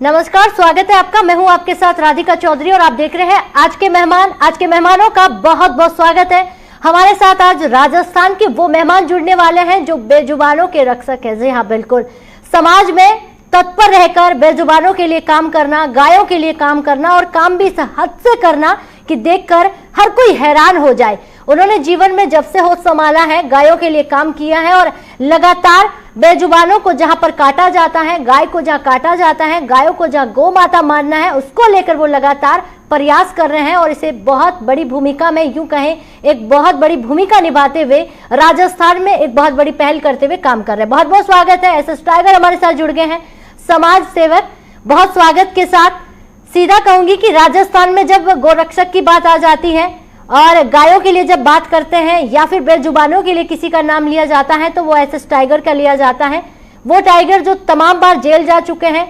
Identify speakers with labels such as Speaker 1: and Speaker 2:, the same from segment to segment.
Speaker 1: नमस्कार, स्वागत है आपका। मैं हूं आपके साथ राधिका चौधरी और आप देख रहे हैं आज के मेहमानों का बहुत बहुत स्वागत है। हमारे साथ आज राजस्थान के वो मेहमान जुड़ने वाले हैं जो बेजुबानों के रक्षक हैं। जी हाँ, बिल्कुल, समाज में तत्पर रहकर बेजुबानों के लिए काम करना, गायों के लिए काम करना और काम भी इस हद से करना कि देखकर हर कोई हैरान हो जाए। उन्होंने जीवन में जब से होश संभाला है गायों के लिए काम किया है और लगातार बेजुबानों को जहां पर काटा जाता है, गाय को जहां काटा जाता है, गायों को जहां गौ माता मानना है, उसको लेकर वो लगातार प्रयास कर रहे हैं और इसे बहुत बड़ी भूमिका में, यूं कहें एक बहुत बड़ी भूमिका निभाते हुए राजस्थान में एक बहुत बड़ी पहल करते हुए काम कर रहे हैं। बहुत बहुत स्वागत है। एसएस टाइगर हमारे साथ जुड़ गए हैं, समाज सेवक। बहुत स्वागत के साथ सीधा कहूंगी कि राजस्थान में जब गोरक्षक की बात आ जाती है और गायों के लिए जब बात करते हैं या फिर बेजुबानों के लिए किसी का नाम लिया जाता है तो वो एसएस टाइगर का लिया जाता है। वो टाइगर जो तमाम बार जेल जा चुके हैं,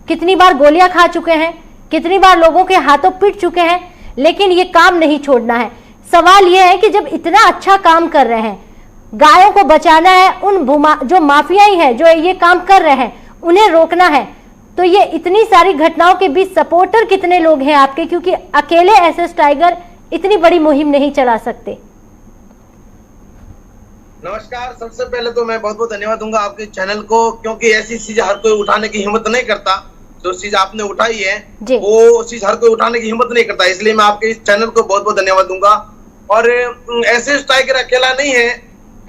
Speaker 1: कितनी बार गोलियां खा चुके हैं, कितनी बार लोगों के हाथों पिट चुके हैं, लेकिन ये काम नहीं छोड़ना है। सवाल ये है कि जब इतना अच्छा काम कर रहे हैं, गायों को बचाना है, उन जो माफियाई है जो ये काम कर रहे हैं उन्हें रोकना है, तो ये इतनी सारी घटनाओं के बीच सपोर्टर कितने लोग हैं आपके? क्योंकि अकेले एसएस टाइगर इतनी बड़ी मुहिम नहीं चला सकते।
Speaker 2: नमस्कार, सबसे पहले तो मैं बहुत बहुत धन्यवाद दूंगा आपके चैनल को, क्योंकि ऐसी चीज हर कोई उठाने की हिम्मत नहीं करता। जो चीज आपने उठाई है वो चीज हर कोई उठाने की हिम्मत नहीं करता, इसलिए मैं आपके इस चैनल को बहुत बहुत धन्यवाद दूंगा। और एसएस टाइगर अकेला नहीं है,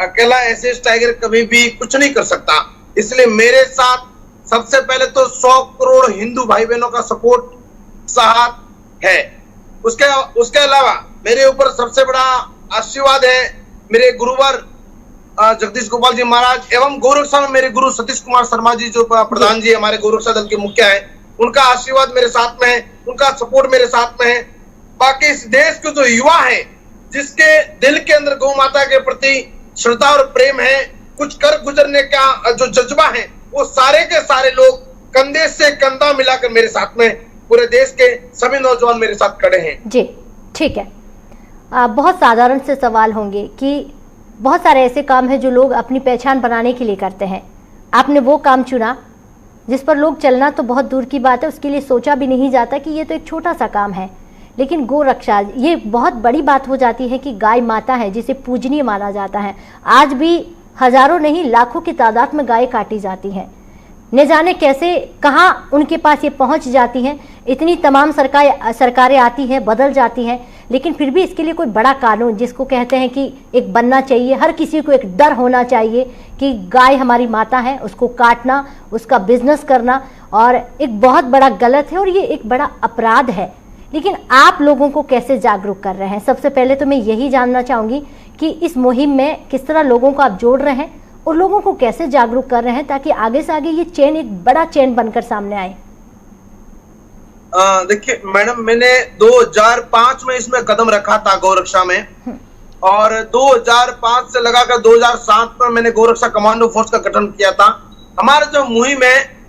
Speaker 2: अकेला एसएस टाइगर कभी भी कुछ नहीं कर सकता। इसलिए मेरे साथ सबसे पहले तो 100 करोड़ हिंदू भाई बहनों का सपोर्ट साथ है। उसके अलावा मेरे ऊपर सबसे बड़ा आशीर्वाद है मेरे गुरुवर जगदीश गोपाल जी महाराज एवं गौरक्षा में मेरे गुरु सतीश कुमार शर्मा जी जो प्रधान जी हमारे गौरक्षा दल के मुखिया है, उनका आशीर्वाद मेरे साथ में है, उनका सपोर्ट मेरे साथ में है। बाकी इस देश के जो युवा है जिसके दिल के अंदर गौ माता के प्रति श्रद्धा और प्रेम है, कुछ कर गुजरने का जो जज्बा है, वो सारे के सारे लोग कंधे से कंधा मिलाकर मेरे साथ में, पूरे देश के सभी नौजवान मेरे साथ खड़े हैं।
Speaker 1: जी ठीक है। बहुत साधारण से सवाल होंगे कि बहुत सारे ऐसे काम हैं जो लोग अपनी पहचान बनाने के लिए करते हैं। आपने वो काम चुना जिस पर लोग चलना तो बहुत दूर की बात है, उसके लिए सोचा भी नहीं जाता कि ये तो एक छोटा सा काम है, लेकिन गौ रक्षा ये बहुत बड़ी बात हो जाती है कि गाय माता है जिसे पूजनीय माना जाता है। आज भी हजारों नहीं लाखों की तादाद में गाय काटी जाती हैं, न जाने कैसे कहाँ उनके पास ये पहुंच जाती हैं। इतनी तमाम सरकारें आती हैं, बदल जाती हैं, लेकिन फिर भी इसके लिए कोई बड़ा कानून जिसको कहते हैं कि एक बनना चाहिए। हर किसी को एक डर होना चाहिए कि गाय हमारी माता है, उसको काटना, उसका बिजनेस करना और एक बहुत बड़ा गलत है और ये एक बड़ा अपराध है। लेकिन आप लोगों को कैसे जागरूक कर रहे हैं? सबसे पहले तो मैं यही जानना चाहूँगी कि इस मुहिम में किस तरह लोगों को आप जोड़ रहे हैं और लोगों को कैसे जागरूक कर रहे हैं ताकि आगे से आगे ये चेन एक बड़ा चेन बनकर सामने आए।
Speaker 2: देखिए मैडम, मैंने 2005 में इसमें कदम रखा था गौरक्षा में, और 2005 से लगाकर 2007 में मैंने गौरक्षा कमांडो फोर्स का गठन किया था। हमारा जो मुहिम है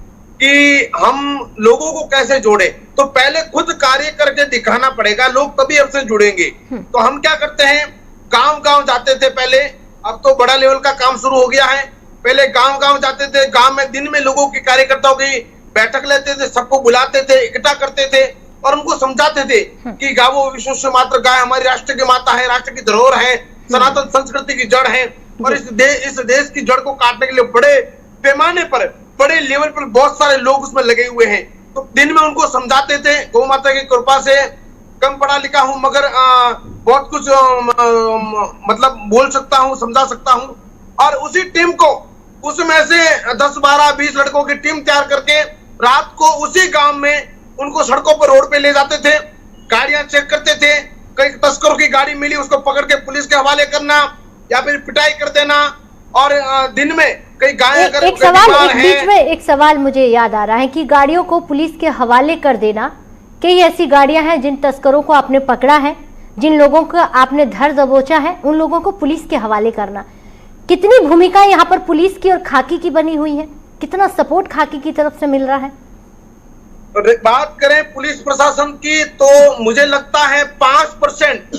Speaker 2: कि हम लोगों को कैसे जोड़े, तो पहले खुद कार्य करके दिखाना पड़ेगा, लोग तभी हमसे जुड़ेंगे। तो हम क्या करते हैं, गांव गांव जाते थे पहले, अब तो बड़ा लेवल का काम शुरू हो गया है। पहले गांव गांव जाते थे, गांव में दिन में लोगों के कार्यकर्ताओं की बैठक लेते थे, सबको बुलाते थे, इकट्ठा करते थे और उनको समझाते थे कि गावो विश्व मात्र गाय हमारी राष्ट्र की माता है, राष्ट्र की धरोहर है, सनातन संस्कृति की जड़ है। और इस देश की जड़ को काटने के लिए बड़े पैमाने पर, बड़े लेवल पर बहुत सारे लोग उसमें लगे हुए हैं। तो दिन में उनको समझाते थे। गौ माता की कृपा से कम पढ़ा लिखा हूं मगर बहुत कुछ मतलब बोल सकता हूं, समझा सकता हूं। और उसी टीम को, उसमें से 10, 12, 20 लड़कों की टीम तैयार करके रात को उसी गांव में उनको सड़कों पर, रोड पे ले जाते थे, गाड़ियां चेक करते थे। कई तस्करों की गाड़ी मिली, उसको पकड़ के पुलिस के हवाले करना या फिर पिटाई कर देना। और दिन में कई गाय अगर
Speaker 1: एक सवाल मुझे याद आ रहा है कि गाड़ियों को पुलिस के हवाले कर देना। कई ऐसी गाड़ियां हैं जिन तस्करों को आपने पकड़ा है, जिन लोगों का आपने धर दबोचा है, उन लोगों को पुलिस के हवाले करना। कितनी भूमिका यहाँ पर पुलिस की और खाकी की बनी हुई है? कितना सपोर्ट खाकी की तरफ से मिल रहा है?
Speaker 2: बात करें पुलिस प्रशासन की तो मुझे लगता है 5%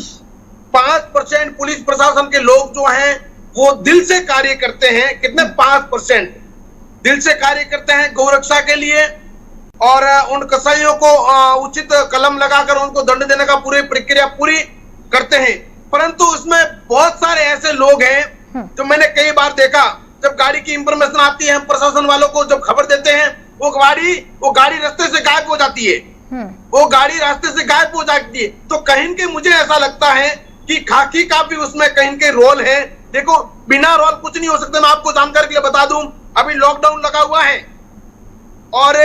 Speaker 2: पुलिस प्रशासन के लोग जो हैं वो दिल से कार्य करते हैं। कितने? 5% दिल से कार्य करते हैं गौरक्षा के लिए। और उन कसाईयों को उचित कलम लगाकर उनको दंड देने का पूरी प्रक्रिया पूरी करते हैं। परंतु उसमें बहुत सारे ऐसे लोग हैं जो मैंने कई बार देखा, जब गाड़ी की इंफॉर्मेशन आती है, हम प्रशासन वालों को जब खबर देते हैं, वो गाड़ी रास्ते से गायब हो जाती है, वो गाड़ी रास्ते से गायब हो जाती है। तो कहीं न कहीं मुझे ऐसा लगता है कि खाकी का भी उसमें कहीं के रोल है। देखो, बिना रोल कुछ नहीं हो सकता। मैं आपको जानकारी के लिए बता दूं, अभी लॉकडाउन लगा हुआ है और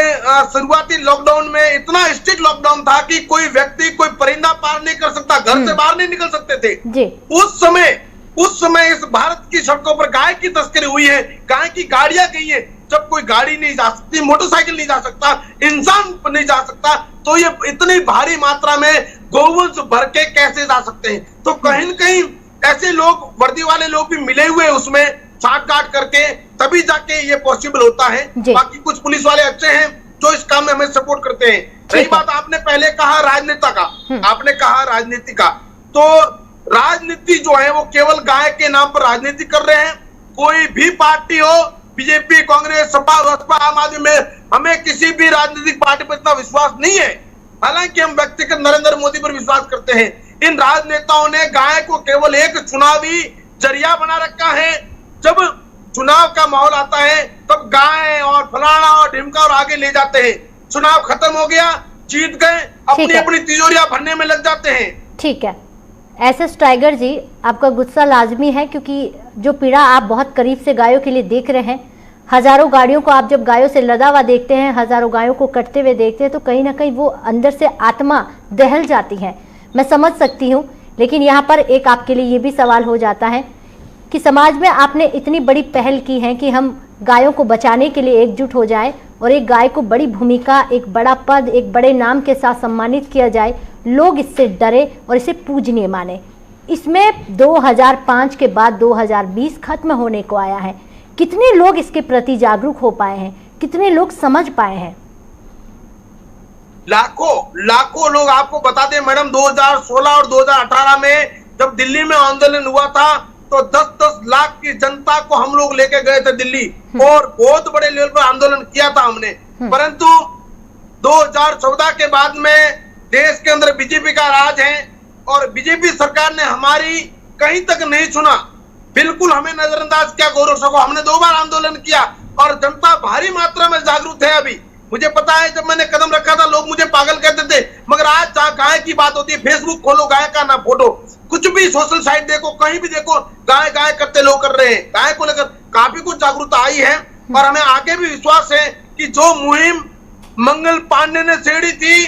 Speaker 2: शुरुआती लॉकडाउन में इतना स्ट्रिक्ट लॉकडाउन था कि कोई व्यक्ति, कोई परिंदा पार नहीं कर सकता, घर से बाहर नहीं निकल सकते थे जी। उस समय इस भारत की सड़कों पर गाय की तस्करी हुई है, गाय की गाड़ियां गई है। जब कोई गाड़ी नहीं जा सकती, मोटरसाइकिल नहीं जा सकता, इंसान नहीं जा सकता, तो ये इतनी भारी मात्रा में गोवंश भर के कैसे जा सकते हैं? तो कहीं न कहीं ऐसे लोग, वर्दी वाले लोग भी मिले हुए उसमें छाट काट करके, तभी जाके ये पॉसिबल होता है। बाकी कुछ पुलिस वाले अच्छे हैं जो इस काम में हमें सपोर्ट करते हैं। रही बात, आपने पहले कहा राजनेता का, आपने कहा राजनीति का, तो राजनीति जो है वो केवल गाय के नाम पर राजनीति कर रहे हैं। कोई भी पार्टी हो, बीजेपी, कांग्रेस, सपा, बसपा, आम आदमी में, हमें किसी भी राजनीतिक पार्टी पर इतना विश्वास नहीं है। हालांकि हम व्यक्तिगत नरेंद्र मोदी पर विश्वास करते हैं। इन राजनेताओं ने गाय को केवल एक चुनावी जरिया बना रखा है। जब चुनाव का माहौल आता है तब गाय और फलाना और ढिमका और आगे ले जाते हैं। चुनाव खत्म हो गया, जीत गए, अपनी अपनी तिजोरियां भरने में लग जाते हैं। ठीक है,
Speaker 1: एसएस टाइगर जी, आपका गुस्सा लाजमी है, क्योंकि जो पीड़ा आप बहुत करीब से गायों के लिए देख रहे हैं, हजारों गाड़ियों को आप जब गायों से लदा हुआ देखते हैं, हजारों गायों को कटते हुए देखते हैं, तो कहीं ना कहीं वो अंदर से आत्मा दहल जाती है। मैं समझ सकती हूँ, लेकिन यहाँ पर एक आपके लिए ये भी सवाल हो जाता है कि समाज में आपने इतनी बड़ी पहल की है कि हम गायों को बचाने के लिए एकजुट हो जाए और एक गाय को बड़ी भूमिका, एक बड़ा पद, एक बड़े नाम के साथ सम्मानित किया जाए, लोग इससे डरे और इसे पूजनीय माने। इसमें 2005 के बाद 2020 खत्म होने को आया है। कितने लोग इसके प्रति जागरूक हो पाए हैं, कितने लोग समझ पाए हैं?
Speaker 2: लाखों लोग। आपको बता दें मैडम, 2016 और 2018 में जब दिल्ली में आंदोलन हुआ था तो 10-10 लाख की जनता को हम लोग लेके गए थे दिल्ली और बहुत बड़े लेवल पर आंदोलन किया था हमने। परंतु 2014 के बाद में देश के अंदर बीजेपी का राज है और बीजेपी सरकार ने हमारी कहीं तक नहीं सुना, बिल्कुल हमें नजरअंदाज किया। गौरक्षा को हमने 2 बार आंदोलन किया और जनता भारी मात्रा में जागरूक है। अभी मुझे पता है, जब मैंने कदम रखा था लोग मुझे पागल कहते थे, मगर आज जहाँ गाय की बात होती है, फेसबुक खोलो, गाय का ना फोटो, कुछ भी सोशल साइट देखो, कहीं भी देखो, गाय गाय करते लोग कर रहे हैं। गाय को लेकर काफी कुछ जागरूकता आई है और हमें आगे भी विश्वास है कि जो मुहिम मंगल पांडे ने छेड़ी थी,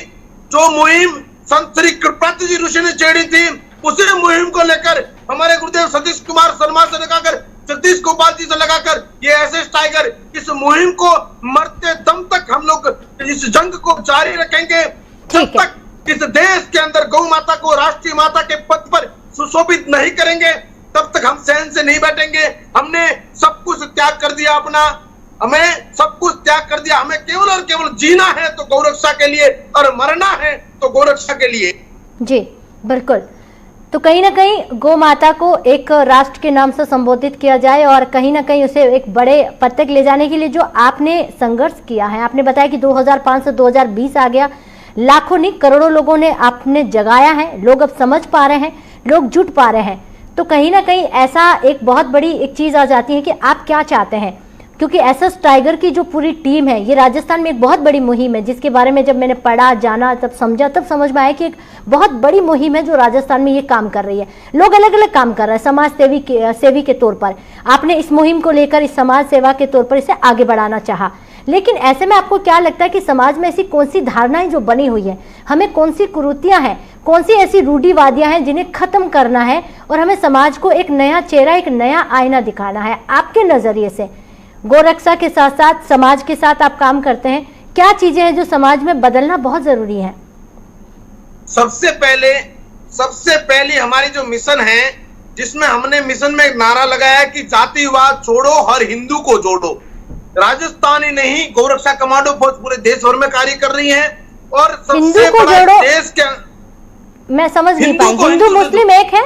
Speaker 2: जो मुहिम संत श्री कृपाति जी ऋषि ने छेड़ी थी, उसी मुहिम को लेकर हमारे गुरुदेव सतीश कुमार शर्मा से लगाकर, जगदीश गोपाल जी से लगाकर, ये एसएस टाइगर इस मुहिम को मरते दम तक हम लोग इस जंग को जारी रखेंगे। जब तक इस देश के अंदर गौ माता को राष्ट्रीय माता के पद पर सुशोभित नहीं करेंगे, तब तक हम सहन से नहीं बैठेंगे। हमने सब कुछ त्याग कर दिया अपना, हमें सब कुछ त्याग कर दिया। हमें केवल और केवल जीना है तो गौरक्षा के लिए और मरना है तो गौरक्षा के लिए।
Speaker 1: जी बिल्कुल। तो कहीं ना कहीं गौ माता को एक राष्ट्र के नाम से संबोधित किया जाए और कहीं ना कहीं उसे एक बड़े पद तक ले जाने के लिए जो आपने संघर्ष किया है, आपने बताया कि 2005 से 2020 आ गया, लाखों नहीं करोड़ों लोगों ने आपने जगाया है, लोग अब समझ पा रहे हैं, लोग जुट पा रहे हैं। तो कहीं ना कहीं ऐसा एक बहुत बड़ी एक चीज आ जाती है कि आप क्या चाहते हैं, क्योंकि एसएस टाइगर की जो पूरी टीम है, ये राजस्थान में एक बहुत बड़ी मुहिम है, जिसके बारे में जब मैंने पढ़ा, जाना, तब समझा, तब समझ में आया कि एक बहुत बड़ी मुहिम है जो राजस्थान में ये काम कर रही है। लोग अलग अलग काम कर रहे हैं समाज सेवी के तौर पर। आपने इस मुहिम को लेकर, इस समाज सेवा के तौर पर इसे आगे बढ़ाना चाहा, लेकिन ऐसे में आपको क्या लगता है कि समाज में ऐसी कौन सी धारणाएं जो बनी हुई है, हमें कौन सी कुरीतियां हैं, कौन सी ऐसी रूढ़िवादियां हैं जिन्हें खत्म करना है और हमें समाज को एक नया चेहरा, एक नया आईना दिखाना है? आपके नजरिए से गौरक्षा के साथ साथ समाज के साथ आप काम करते हैं, क्या चीजें हैं जो समाज में बदलना बहुत जरूरी है?
Speaker 2: सबसे पहली हमारी जो मिशन है, जिसमें हमने मिशन में एक नारा लगाया कि जातिवाद छोड़ो, हर हिंदू को जोड़ो। राजस्थान ही नहीं, गौरक्षा कमांडो फौज पूरे देश भर में कार्य कर रही है और सबसे बड़ा देश क्या,
Speaker 1: मैं समझ नहीं पाई, हिंदू मुस्लिम एक है?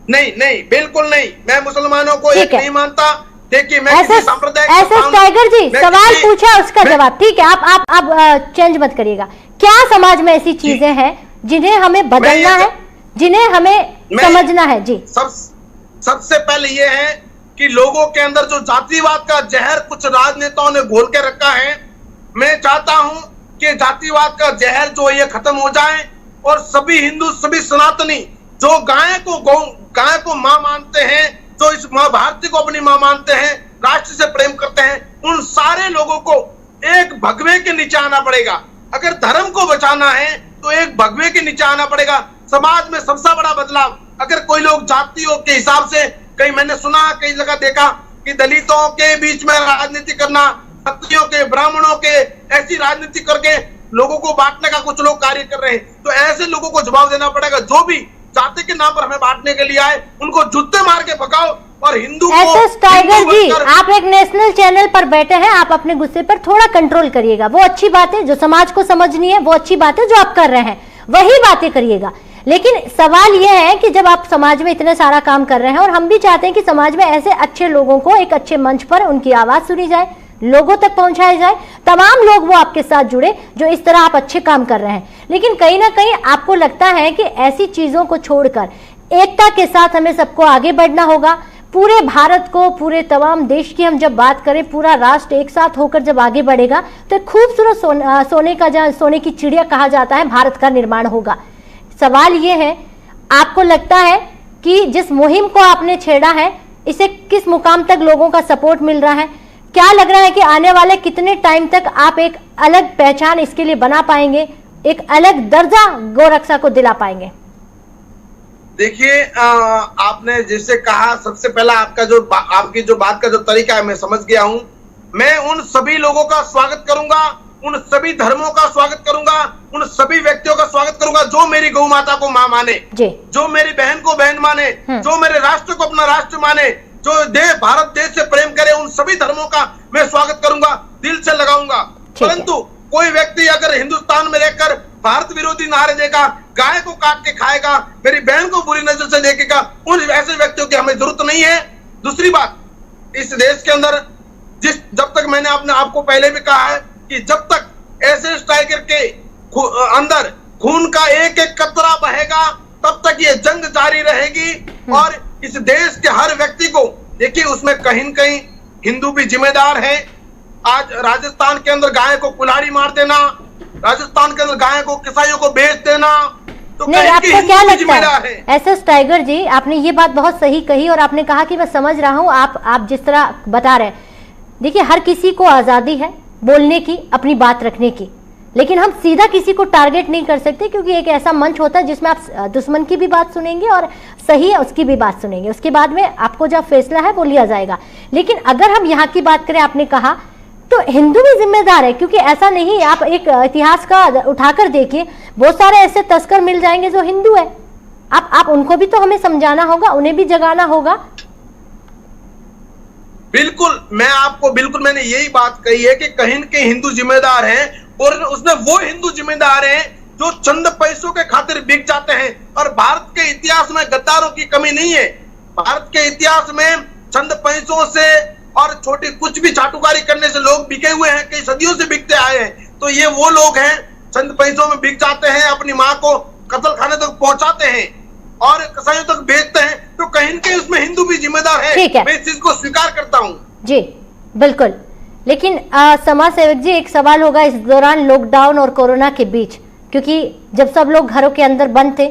Speaker 2: नहीं, बिल्कुल नहीं। मैं मुसलमानों को एक नहीं मानता, देखिए मैं
Speaker 1: ऐसे टाइगर जी सवाल पूछा उसका जवाब, ठीक है, आप चेंज मत करिएगा। क्या समाज में ऐसी चीजें हैं जिन्हें हमें बदलना है, जिन्हें हमें समझना है? जी
Speaker 2: सबसे पहले ये है कि लोगों के अंदर जो जातिवाद का जहर कुछ राजनेताओं ने घोल के रखा है, मैं चाहता हूं कि जातिवाद का जहर जो ये खत्म हो जाए और सभी हिंदू, सभी सनातनी जो गाय को मां मानते हैं, जो इस मां भारती को अपनी मां मानते हैं, राष्ट्र से प्रेम करते हैं, उन सारे लोगों को एक भगवे के नीचे आना पड़ेगा। अगर धर्म को बचाना है तो एक भगवे के नीचे आना पड़ेगा। समाज में सबसे बड़ा बदलाव, अगर कोई लोग जातियों के हिसाब से, कहीं मैंने सुना, कई जगह देखा कि दलितों के बीच में राजनीति करना, क्षत्रियों के, ब्राह्मणों के, ऐसी राजनीति करके लोगों को बांटने का कुछ लोग कार्य कर रहे हैं। तो ऐसे लोगों को जवाब देना पड़ेगा। जो भी जाति के नाम पर हमें बांटने के लिए आए, उनको जूते मार के भगाओ। और हिंदू
Speaker 1: टाइगर जी, आप एक नेशनल चैनल पर बैठे हैं, आप अपने गुस्से पर थोड़ा कंट्रोल करिएगा। वो अच्छी बात है, जो समाज को समझनी है वो अच्छी बात है, जो आप कर रहे हैं वही बातें करिएगा। लेकिन सवाल यह है कि जब आप समाज में इतने सारा काम कर रहे हैं, और हम भी चाहते हैं कि समाज में ऐसे अच्छे लोगों को एक अच्छे मंच पर उनकी आवाज सुनी जाए, लोगों तक पहुंचाया जाए, तमाम लोग वो आपके साथ जुड़े जो इस तरह आप अच्छे काम कर रहे हैं। लेकिन कहीं ना कहीं आपको लगता है कि ऐसी चीजों को छोड़कर एकता के साथ हमें सबको आगे बढ़ना होगा। पूरे भारत को, पूरे तमाम देश की हम जब बात करें, पूरा राष्ट्र एक साथ होकर जब आगे बढ़ेगा तो खूबसूरत सोने की चिड़िया कहा जाता है, भारत का निर्माण होगा। सवाल ये है, आपको लगता है कि जिस मुहिम को आपने छेड़ा है, इसे किस मुकाम तक लोगों का सपोर्ट मिल रहा है? क्या लग रहा है कि आने वाले कितने टाइम तक आप एक अलग पहचान इसके लिए बना पाएंगे, एक अलग दर्जा गौरक्षा को दिला पाएंगे?
Speaker 2: देखिए, आपने जैसे कहा, सबसे पहला आपकी जो बात का जो तरीका है मैं समझ गया हूं। मैं उन सभी लोगों का स्वागत करूंगा, उन सभी धर्मों का स्वागत करूंगा, उन सभी व्यक्तियों का स्वागत करूंगा जो मेरी गौ माता को मां माने, जो मेरी बहन को बहन माने, जो मेरे राष्ट्र को अपना राष्ट्र माने, जो भारत देश से प्रेम करे, उन सभी धर्मों का मैं स्वागत करूंगा, दिल से लगाऊंगा। परंतु कोई व्यक्ति अगर हिंदुस्तान में रहकर भारत विरोधी नारे देगा, गाय को काट के खाएगा, मेरी बहन को बुरी नजर से देखेगा, उन ऐसे व्यक्तियों की हमें जरूरत नहीं है। दूसरी बात, इस देश के अंदर जब तक मैंने आपको पहले भी कहा है कि जब तक ऐसे टाइगर के अंदर खून का एक एक कतरा बहेगा, तब तक ये जंग जारी रहेगी। और इस देश के हर व्यक्ति को, देखिए, उसमें कहीं न कहीं हिंदू भी जिम्मेदार है। आज राजस्थान के अंदर गाय को कुल्हाड़ी मार देना, राजस्थान के अंदर गाय को किसाइयों को बेच देना, तो
Speaker 1: नहीं, आपको क्या लगता है? एसएस टाइगर जी, आपने ये बात बहुत सही कही और आपने कहा कि मैं समझ रहा हूं आप जिस तरह बता रहे हैं। देखिए, हर किसी को आजादी है बोलने की, अपनी बात रखने की, लेकिन हम सीधा किसी को टारगेट नहीं कर सकते, क्योंकि एक ऐसा मंच होता है जिसमें आप दुश्मन की भी बात सुनेंगे और सही है उसकी भी बात सुनेंगे, उसके बाद में आपको जो फैसला है वो लिया जाएगा। लेकिन अगर हम यहाँ की बात करें, आपने कहा तो हिंदू भी जिम्मेदार है, क्योंकि ऐसा नहीं, आप एक इतिहास का उठाकर देखिए, बहुत सारे ऐसे तस्कर मिल जाएंगे जो हिंदू है। आप उनको भी तो हमें समझाना होगा, उन्हें भी जगाना होगा।
Speaker 2: बिल्कुल, मैंने यही बात कही है कि कहीं न कहीं हिंदू जिम्मेदार है, और उसमें वो हिंदू जिम्मेदार हैं जो चंद पैसों के खातिर बिक जाते हैं। और भारत के इतिहास में गद्दारों की कमी नहीं है। भारत के इतिहास में चंद पैसों से और छोटी कुछ भी चाटुकारी करने से लोग बिके हुए हैं, कई सदियों से बिकते आए हैं। तो ये वो लोग हैं, चंद पैसों में बिक जाते हैं, अपनी माँ को कत्ल खाने तक पहुंचाते हैं और कसाईयों तक बेचते हैं। तो कहीं न कहीं उसमें हिंदू भी जिम्मेदार है, मैं इस चीज को स्वीकार करता हूँ। जी
Speaker 1: बिल्कुल। लेकिन समाज सेवक जी, एक सवाल होगा इस दौरान लॉकडाउन और कोरोना के बीच, क्योंकि जब सब लोग घरों के अंदर बंद थे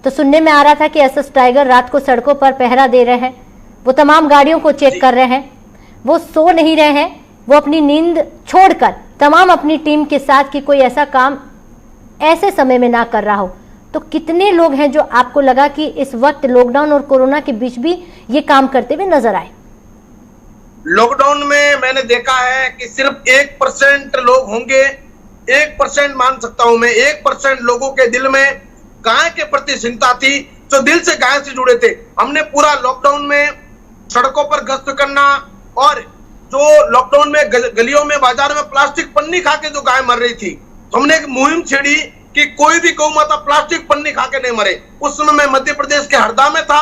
Speaker 1: तो सुनने में आ रहा था कि एसएस टाइगर रात को सड़कों पर पहरा दे रहे हैं, वो तमाम गाड़ियों को चेक कर रहे हैं, वो सो नहीं रहे हैं, वो अपनी नींद छोड़कर तमाम अपनी टीम के साथ कि कोई ऐसा काम ऐसे समय में ना कर रहा हो। तो कितने लोग हैं जो आपको लगा कि इस वक्त लॉकडाउन और कोरोना के बीच भी ये काम करते हुए नजर आए?
Speaker 2: लॉकडाउन में मैंने देखा है कि सिर्फ 1% लोग होंगे, 1% मान सकता हूं मैं, 1% लोगों के दिल में गाय के प्रति चिंता थी, जो दिल से गाय से जुड़े थे। हमने पूरा लॉकडाउन में सड़कों पर गश्त करना, और जो लॉकडाउन में गलियों में, बाजार में प्लास्टिक पन्नी खा के जो गाय मर रही थी, तो हमने एक मुहिम छेड़ी कि कोई भी गौ माता प्लास्टिक पन्नी खा के नहीं मरे। उस समय मैं मध्य प्रदेश के हरदा में था,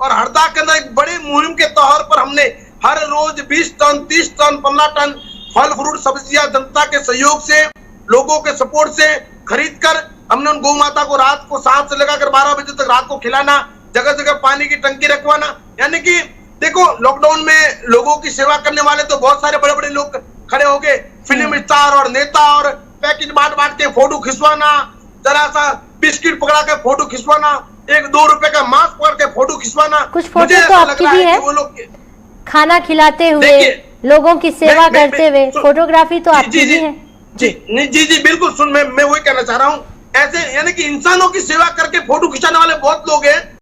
Speaker 2: और हरदा के अंदर एक बड़े मुहिम के तौर पर हमने हर रोज 20 टन, 30 टन, 15 टन फल फ्रूट सब्जियां जनता के सहयोग से, लोगों के सपोर्ट से खरीद कर हमने उन गौ माता को रात को 7 से लेकर 12 बजे तक रात को खिलाना, जगह जगह पानी की टंकी रखवाना। यानी कि देखो, लॉकडाउन में लोगों की सेवा करने वाले तो बहुत सारे बड़े बड़े लोग खड़े हो गए, फिल्म स्टार और नेता, और पैकेट बांट बांट के फोटो खिंचवाना, जरा सा बिस्किट पकड़ा के फोटो खिंचवाना, 1-2 रुपए का मास्क पकड़ के फोटो खिंचवाना।
Speaker 1: कुछ फोटो तो आपकी भी है, वो लोग खाना खिलाते हुए, लोगों की सेवा करते हुए, फोटोग्राफी तो आपकी भी है।
Speaker 2: जी बिल्कुल। मैं वही कहना चाह रहा हूँ, ऐसे यानी कि इंसानों की सेवा करके फोटो खिंचाने वाले बहुत लोग हैं।